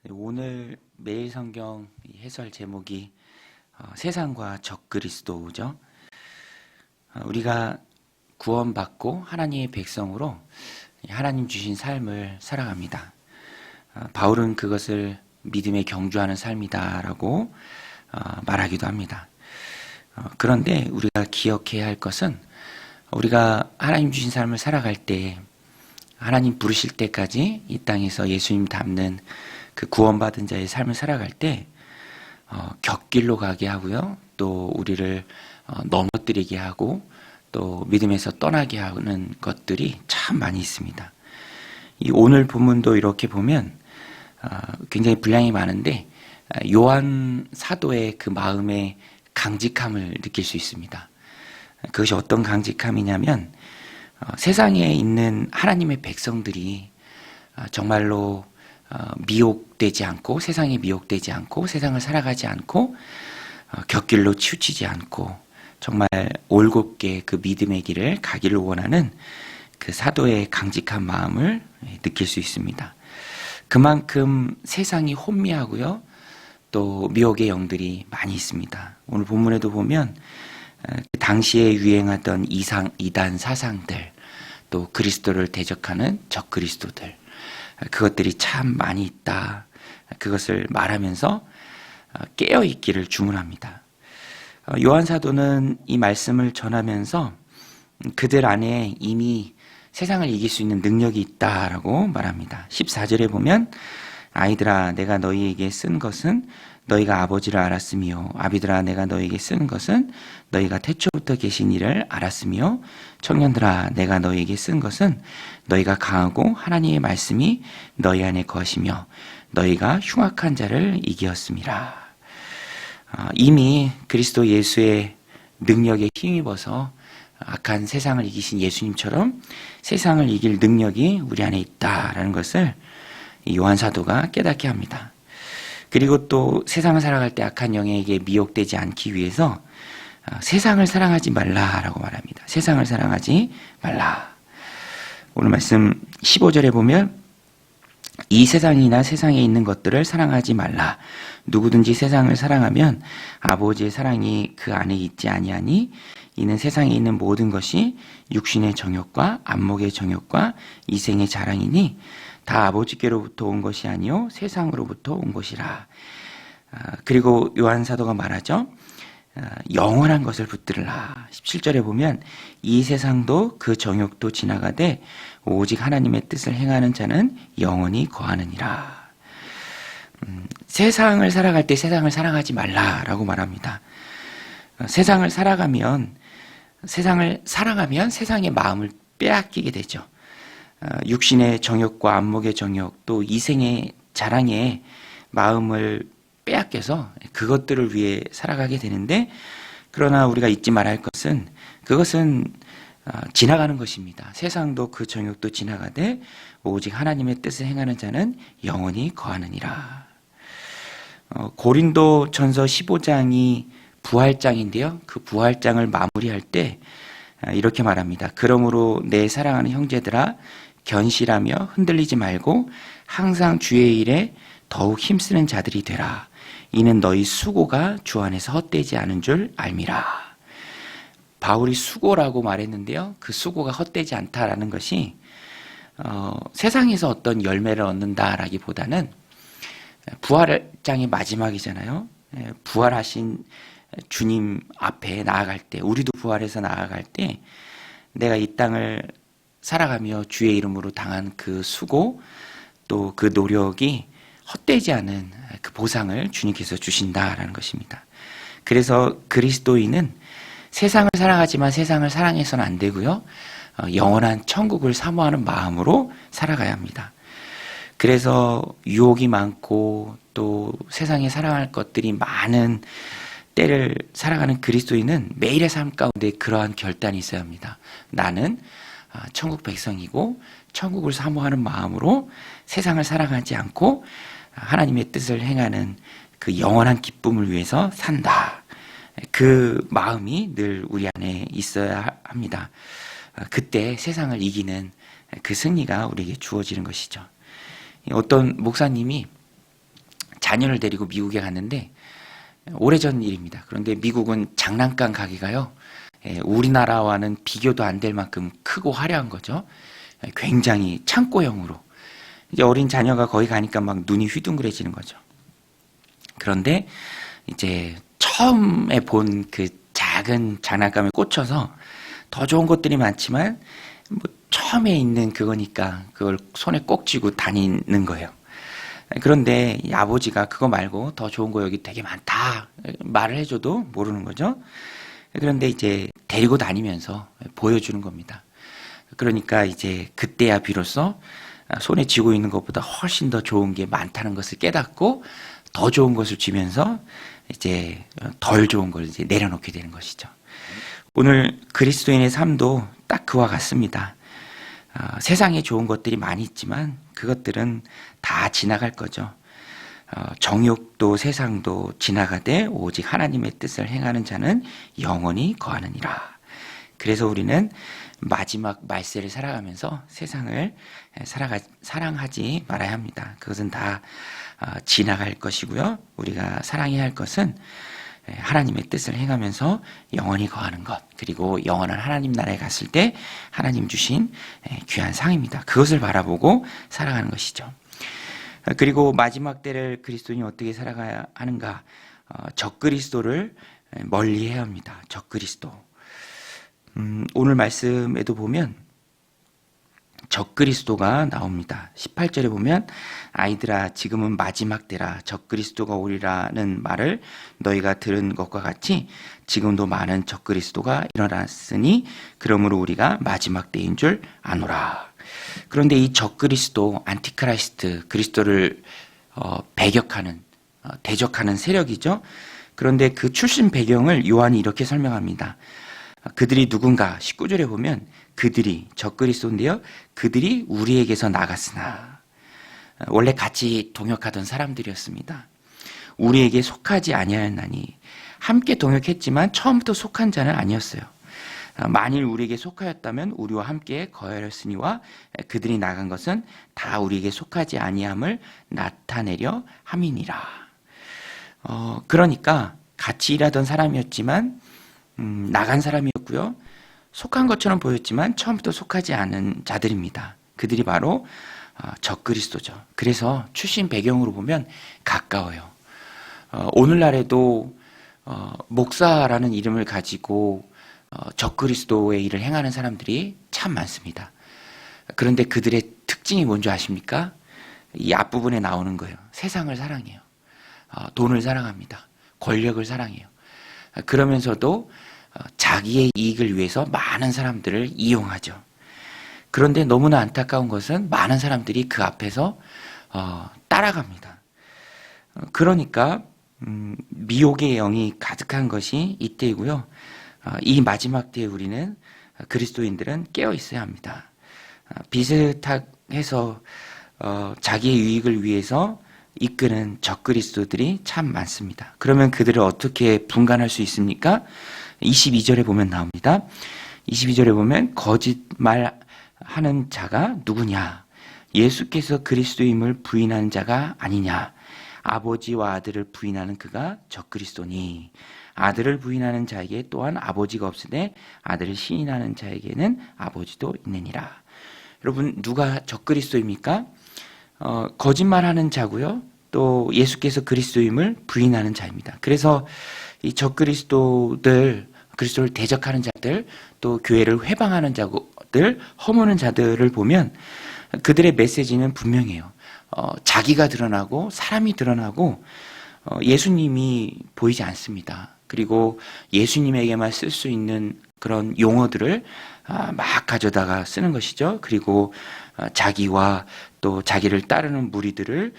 오늘 매일 성경 해설 제목이 세상과 적그리스도죠. 우리가 구원받고 하나님의 백성으로 하나님 주신 삶을 살아갑니다. 바울은 그것을 믿음에 경주하는 삶이다라고 말하기도 합니다. 그런데 우리가 기억해야 할 것은 우리가 하나님 주신 삶을 살아갈 때 하나님 부르실 때까지 이 땅에서 예수님 닮는 그 구원받은 자의 삶을 살아갈 때 곁길로 가게 하고요. 또 우리를 넘어뜨리게 하고 또 믿음에서 떠나게 하는 것들이 참 많이 있습니다. 이 오늘 본문도 이렇게 보면 굉장히 분량이 많은데 요한 사도의 그 마음의 강직함을 느낄 수 있습니다. 그것이 어떤 강직함이냐면 세상에 있는 하나님의 백성들이 정말로 미혹되지 않고 세상에 미혹되지 않고 세상을 살아가지 않고 곁길로 치우치지 않고 정말 올곧게 그 믿음의 길을 가기를 원하는 그 사도의 강직한 마음을 느낄 수 있습니다. 그만큼 세상이 혼미하고요. 또 미혹의 영들이 많이 있습니다. 오늘 본문에도 보면 당시에 유행하던 이단 사상들 또 그리스도를 대적하는 적그리스도들 그것들이 참 많이 있다. 그것을 말하면서 깨어있기를 주문합니다. 요한 사도는 이 말씀을 전하면서 그들 안에 이미 세상을 이길 수 있는 능력이 있다라고 말합니다. 14절에 보면 아이들아 내가 너희에게 쓴 것은 너희가 아버지를 알았으며 아비들아 내가 너희에게 쓴 것은 너희가 태초부터 계신 이를 알았으며 청년들아 내가 너희에게 쓴 것은 너희가 강하고 하나님의 말씀이 너희 안에 거하시며 너희가 흉악한 자를 이기었음이라. 이미 그리스도 예수의 능력에 힘입어서 악한 세상을 이기신 예수님처럼 세상을 이길 능력이 우리 안에 있다라는 것을 요한 사도가 깨닫게 합니다. 그리고 또 세상을 살아갈 때 악한 영에게 미혹되지 않기 위해서 세상을 사랑하지 말라라고 말합니다. 세상을 사랑하지 말라. 오늘 말씀 15절에 보면 이 세상이나 세상에 있는 것들을 사랑하지 말라. 누구든지 세상을 사랑하면 아버지의 사랑이 그 안에 있지 아니하니 이는 세상에 있는 모든 것이 육신의 정욕과 안목의 정욕과 이생의 자랑이니 다 아버지께로부터 온 것이 아니요 세상으로부터 온 것이라. 그리고 요한 사도가 말하죠. 영원한 것을 붙들라. 17절에 보면 이 세상도 그 정욕도 지나가되 오직 하나님의 뜻을 행하는 자는 영원히 거하느니라. 세상을 살아갈 때 세상을 사랑하지 말라라고 말합니다. 세상을 사랑하면 세상의 마음을 빼앗기게 되죠. 육신의 정욕과 안목의 정욕 또 이생의 자랑에 마음을 빼앗겨서 그것들을 위해 살아가게 되는데 그러나 우리가 잊지 말아야 할 것은 그것은 지나가는 것입니다. 세상도 그 정욕도 지나가되 오직 하나님의 뜻을 행하는 자는 영원히 거하느니라. 고린도 전서 15장이 부활장인데요. 그 부활장을 마무리할 때 이렇게 말합니다. 그러므로 내 사랑하는 형제들아 견실하며 흔들리지 말고 항상 주의 일에 더욱 힘쓰는 자들이 되라. 이는 너희 수고가 주 안에서 헛되지 않은 줄 알미라. 바울이 수고라고 말했는데요. 그 수고가 헛되지 않다라는 것이 세상에서 어떤 열매를 얻는다라기보다는 부활장의 마지막이잖아요. 부활하신 주님 앞에 나아갈 때 우리도 부활해서 나아갈 때 내가 이 땅을 살아가며 주의 이름으로 당한 그 수고 또 그 노력이 헛되지 않은 그 보상을 주님께서 주신다라는 것입니다. 그래서 그리스도인은 세상을 사랑하지만 세상을 사랑해서는 안 되고요. 영원한 천국을 사모하는 마음으로 살아가야 합니다. 그래서 유혹이 많고 또 세상에 사랑할 것들이 많은 때를 살아가는 그리스도인은 매일의 삶 가운데 그러한 결단이 있어야 합니다. 나는 천국 백성이고 천국을 사모하는 마음으로 세상을 살아가지 않고 하나님의 뜻을 행하는 그 영원한 기쁨을 위해서 산다. 그 마음이 늘 우리 안에 있어야 합니다. 그때 세상을 이기는 그 승리가 우리에게 주어지는 것이죠. 어떤 목사님이 자녀를 데리고 미국에 갔는데 오래전 일입니다. 그런데 미국은 장난감 가게가요, 우리나라와는 비교도 안 될 만큼 크고 화려한 거죠. 굉장히 창고형으로. 이제 어린 자녀가 거기 가니까 막 눈이 휘둥그레지는 거죠. 그런데 이제 처음에 본 그 작은 장난감에 꽂혀서 더 좋은 것들이 많지만 뭐 처음에 있는 그거니까 그걸 손에 꼭 쥐고 다니는 거예요. 그런데 이 아버지가 그거 말고 더 좋은 거 여기 되게 많다 말을 해줘도 모르는 거죠. 그런데 이제 데리고 다니면서 보여주는 겁니다. 그러니까 이제 그때야 비로소 손에 쥐고 있는 것보다 훨씬 더 좋은 게 많다는 것을 깨닫고 더 좋은 것을 쥐면서 이제 덜 좋은 걸 이제 내려놓게 되는 것이죠. 오늘 그리스도인의 삶도 딱 그와 같습니다. 세상에 좋은 것들이 많이 있지만 그것들은 다 지나갈 거죠. 정욕도 세상도 지나가되 오직 하나님의 뜻을 행하는 자는 영원히 거하느니라. 그래서 우리는 마지막 말세를 살아가면서 세상을 사랑하지 말아야 합니다. 그것은 다 지나갈 것이고요. 우리가 사랑해야 할 것은 하나님의 뜻을 행하면서 영원히 거하는 것, 그리고 영원한 하나님 나라에 갔을 때 하나님 주신 귀한 상입니다. 그것을 바라보고 살아가는 것이죠. 그리고 마지막 때를 그리스도인이 어떻게 살아가야 하는가? 적그리스도를 멀리해야 합니다. 적그리스도. 오늘 말씀에도 보면 적그리스도가 나옵니다. 18절에 보면 아이들아 지금은 마지막 때라 적그리스도가 오리라는 말을 너희가 들은 것과 같이 지금도 많은 적그리스도가 일어났으니 그러므로 우리가 마지막 때인 줄 아노라. 그런데 이 적그리스도, 안티크라이스트, 그리스도를 배격하는, 대적하는 세력이죠. 그런데 그 출신 배경을 요한이 이렇게 설명합니다. 그들이 누군가? 19절에 보면 그들이 적그리스도인데요, 그들이 우리에게서 나갔으나, 원래 같이 동역하던 사람들이었습니다. 우리에게 속하지 아니하였나니, 함께 동역했지만 처음부터 속한 자는 아니었어요. 만일 우리에게 속하였다면 우리와 함께 거하였으니와 그들이 나간 것은 다 우리에게 속하지 아니함을 나타내려 함이니라. 그러니까 같이 일하던 사람이었지만 나간 사람이었고요, 속한 것처럼 보였지만 처음부터 속하지 않은 자들입니다. 그들이 바로 적그리스도죠. 그래서 출신 배경으로 보면 가까워요. 오늘날에도 목사라는 이름을 가지고 적그리스도의 일을 행하는 사람들이 참 많습니다. 그런데 그들의 특징이 뭔지 아십니까? 이 앞부분에 나오는 거예요. 세상을 사랑해요. 돈을 사랑합니다. 권력을 사랑해요. 그러면서도 자기의 이익을 위해서 많은 사람들을 이용하죠. 그런데 너무나 안타까운 것은 많은 사람들이 그 앞에서 따라갑니다. 그러니까 미혹의 영이 가득한 것이 이때이고요. 이 마지막 때에 우리는 그리스도인들은 깨어 있어야 합니다. 비슷해서 자기의 유익을 위해서 이끄는 적그리스도들이 참 많습니다. 그러면 그들을 어떻게 분간할 수 있습니까? 22절에 보면 나옵니다. 22절에 보면 거짓말하는 자가 누구냐? 예수께서 그리스도임을 부인하는 자가 아니냐? 아버지와 아들을 부인하는 그가 적그리스도니 아들을 부인하는 자에게 또한 아버지가 없으되 아들을 시인하는 자에게는 아버지도 있느니라. 여러분, 누가 적그리스도입니까? 거짓말하는 자고요, 또 예수께서 그리스도임을 부인하는 자입니다. 그래서 이 적그리스도들, 그리스도를 대적하는 자들, 또 교회를 회방하는 자들, 허무는 자들을 보면 그들의 메시지는 분명해요. 자기가 드러나고 사람이 드러나고 예수님이 보이지 않습니다. 그리고 예수님에게만 쓸 수 있는 그런 용어들을 막 가져다가 쓰는 것이죠. 그리고 자기와 또 자기를 따르는 무리들을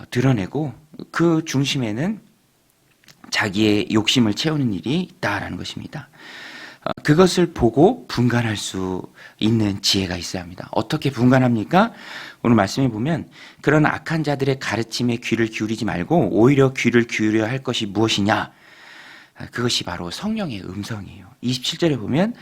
드러내고 그 중심에는 자기의 욕심을 채우는 일이 있다라는 것입니다. 그것을 보고 분간할 수 있는 지혜가 있어야 합니다. 어떻게 분간합니까? 오늘 말씀해 보면 그런 악한 자들의 가르침에 귀를 기울이지 말고 오히려 귀를 기울여야 할 것이 무엇이냐? 그것이 바로 성령의 음성이에요. 27절에 보면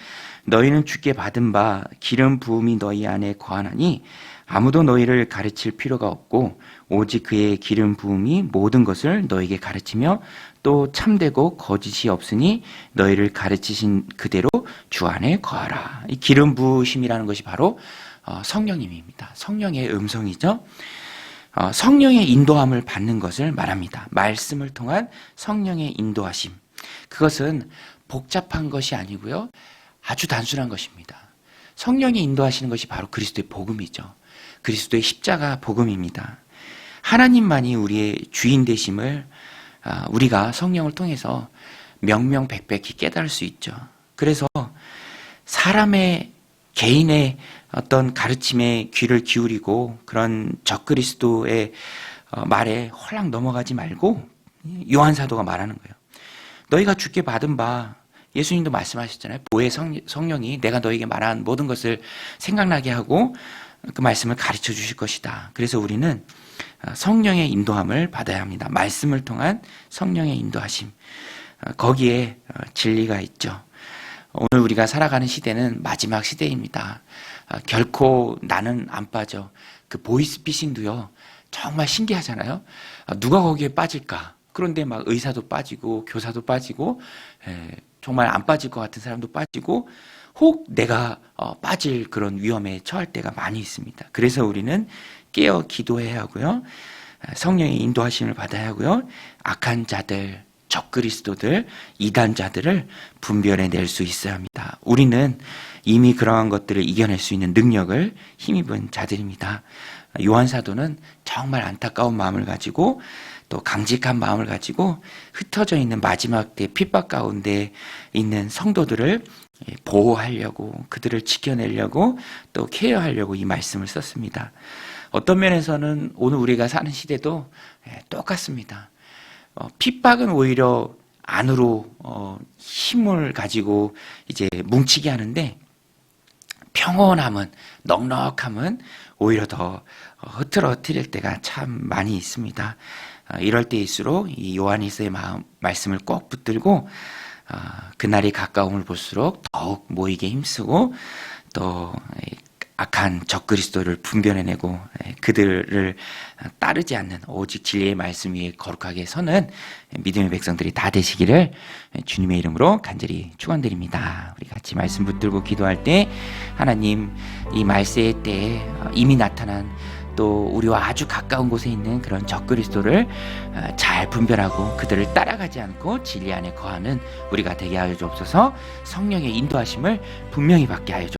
너희는 주께 받은 바 기름 부음이 너희 안에 거하나니 아무도 너희를 가르칠 필요가 없고 오직 그의 기름 부음이 모든 것을 너에게 가르치며 또 참되고 거짓이 없으니 너희를 가르치신 그대로 주 안에 거하라. 이 기름 부으심이라는 것이 바로 성령님입니다. 성령의 음성이죠. 성령의 인도함을 받는 것을 말합니다. 말씀을 통한 성령의 인도하심. 그것은 복잡한 것이 아니고요. 아주 단순한 것입니다. 성령이 인도하시는 것이 바로 그리스도의 복음이죠. 그리스도의 십자가 복음입니다. 하나님만이 우리의 주인 되심을 우리가 성령을 통해서 명명백백히 깨달을 수 있죠. 그래서 사람의 개인의 어떤 가르침에 귀를 기울이고 그런 적그리스도의 말에 홀랑 넘어가지 말고 요한 사도가 말하는 거예요. 너희가 주께 받은 바, 예수님도 말씀하셨잖아요. 보혜 성령이 내가 너에게 말한 모든 것을 생각나게 하고 그 말씀을 가르쳐 주실 것이다. 그래서 우리는 성령의 인도함을 받아야 합니다. 말씀을 통한 성령의 인도하심. 거기에 진리가 있죠. 오늘 우리가 살아가는 시대는 마지막 시대입니다. 결코 나는 안 빠져. 그 보이스피싱도요, 정말 신기하잖아요. 누가 거기에 빠질까? 그런데 막 의사도 빠지고 교사도 빠지고 정말 안 빠질 것 같은 사람도 빠지고 혹 내가 빠질 그런 위험에 처할 때가 많이 있습니다. 그래서 우리는 깨어 기도해야 하고요. 성령의 인도하심을 받아야 하고요. 악한 자들, 적그리스도들, 이단자들을 분별해낼 수 있어야 합니다. 우리는 이미 그러한 것들을 이겨낼 수 있는 능력을 힘입은 자들입니다. 요한 사도는 정말 안타까운 마음을 가지고 또 강직한 마음을 가지고 흩어져 있는 마지막 때 핍박 가운데 있는 성도들을 보호하려고, 그들을 지켜내려고 또 케어하려고 이 말씀을 썼습니다. 어떤 면에서는 오늘 우리가 사는 시대도 똑같습니다. 핍박은 오히려 안으로 힘을 가지고 이제 뭉치게 하는데, 평온함은, 넉넉함은 오히려 더 흐트러뜨릴 때가 참 많이 있습니다. 이럴 때일수록 이 요한일서의 말씀을 꼭 붙들고 그날이 가까움을 볼수록 더욱 모이게 힘쓰고 또 악한 적그리스도를 분별해내고 그들을 따르지 않는 오직 진리의 말씀 위에 거룩하게 서는 믿음의 백성들이 다 되시기를 주님의 이름으로 간절히 축원드립니다. 우리 같이 말씀 붙들고 기도할 때, 하나님, 이 말세의 때에 이미 나타난 또 우리와 아주 가까운 곳에 있는 그런 적그리스도를 잘 분별하고 그들을 따라가지 않고 진리 안에 거하는 우리가 되게 하여 주옵소서. 성령의 인도하심을 분명히 받게 하여 주옵소서.